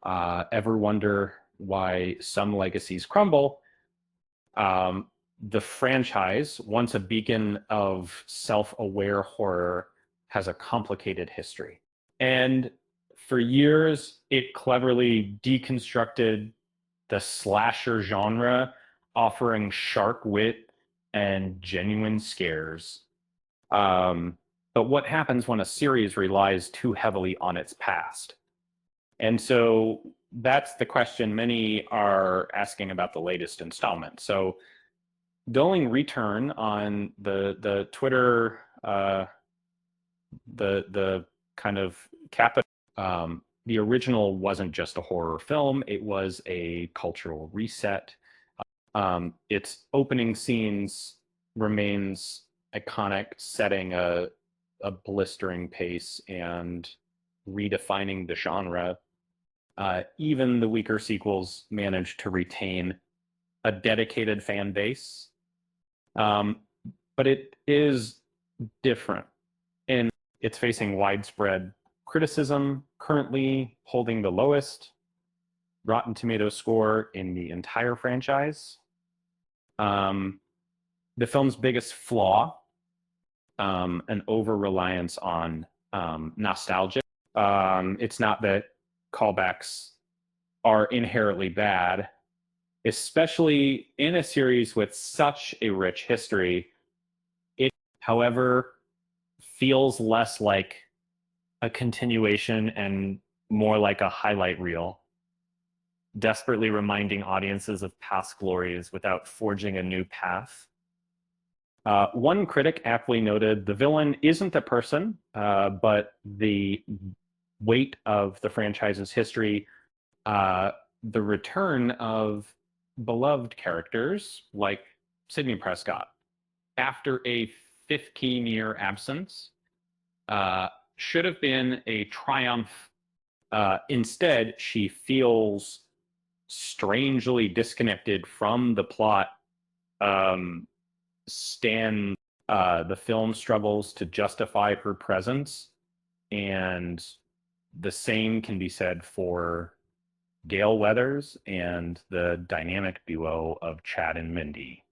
Ever wonder why some legacies crumble? The franchise, once a beacon of self-aware horror, has a complicated history. And for years, it cleverly deconstructed the slasher genre, offering sharp wit and genuine scares. Um, but what happens when a series relies too heavily on its past? And so that's the question many are asking about the latest installment. So Doling Return on the Twitter, the kind of capital. The original wasn't just a horror film; it was a cultural reset. Its opening scenes remains iconic, setting a blistering pace and redefining the genre. Even the weaker sequels managed to retain a dedicated fan base. Um, but it is different, and it's facing widespread criticism, currently holding the lowest Rotten Tomatoes score in the entire franchise. Um, the film's biggest flaw, an over-reliance on nostalgia. It's not that callbacks are inherently bad, especially in a series with such a rich history. It, however, feels less like a continuation and more like a highlight reel, desperately reminding audiences of past glories without forging a new path. One critic aptly noted the villain isn't a person, but the weight of the franchise's history, the return of beloved characters like Sidney Prescott after a 15-year absence should have been a triumph. Instead, she feels strangely disconnected from the plot. Stan, the film struggles to justify her presence, and the same can be said for Gale Weathers and the dynamic duo of Chad and Mindy.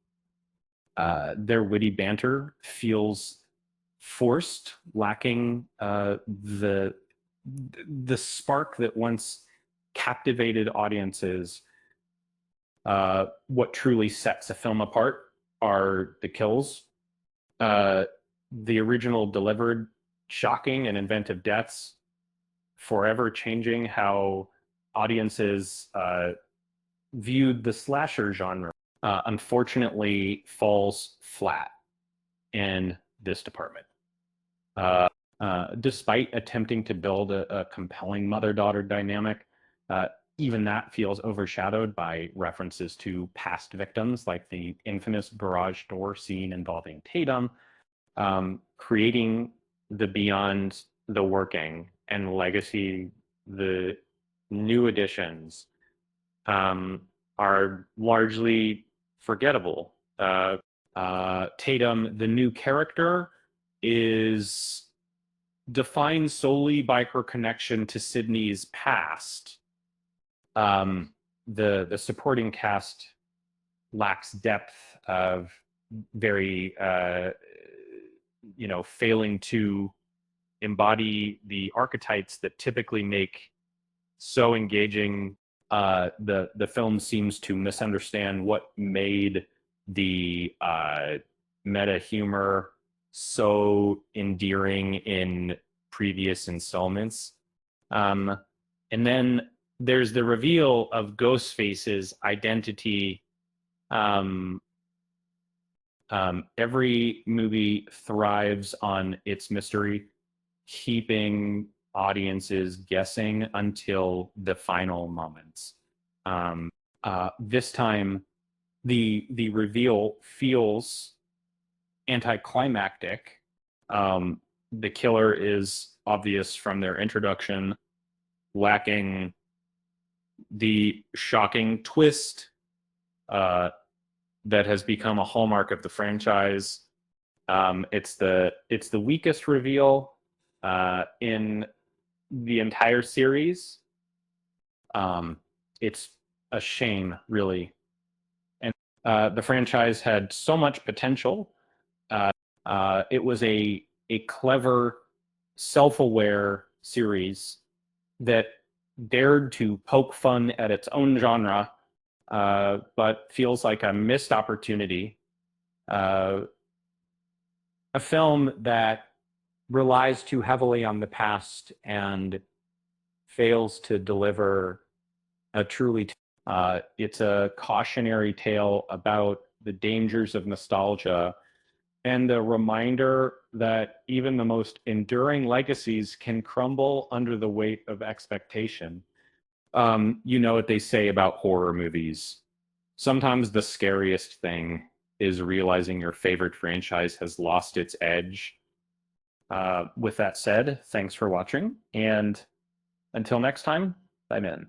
Their witty banter feels forced, lacking the spark that once captivated audiences. What truly sets a film apart are the kills. The original delivered shocking and inventive deaths, forever changing how audiences viewed the slasher genre. Unfortunately, falls flat in this department. Despite attempting to build a compelling mother-daughter dynamic, even that feels overshadowed by references to past victims, like the infamous garage door scene involving Tatum, creating the beyond the working and legacy. The new additions are largely forgettable. Tatum, the new character, is defined solely by her connection to Sydney's past. The supporting cast lacks depth of very failing to embody the archetypes that typically make so engaging. The film seems to misunderstand what made the meta humor so endearing in previous installments. And then there's the reveal of Ghostface's identity. Every movie thrives on its mystery, keeping audiences guessing until the final moments. This time, the reveal feels anticlimactic. The killer is obvious from their introduction, lacking the shocking twist that has become a hallmark of the franchise. It's the weakest reveal in the entire series. It's a shame, really. And the franchise had so much potential. It was a clever, self-aware series that dared to poke fun at its own genre, but feels like a missed opportunity. Uh, a film that relies too heavily on the past and fails to deliver a truly it's a cautionary tale about the dangers of nostalgia and a reminder that even the most enduring legacies can crumble under the weight of expectation. You know what they say about horror movies. Sometimes the scariest thing is realizing your favorite franchise has lost its edge. With that said, thanks for watching, and until next time, I'm in.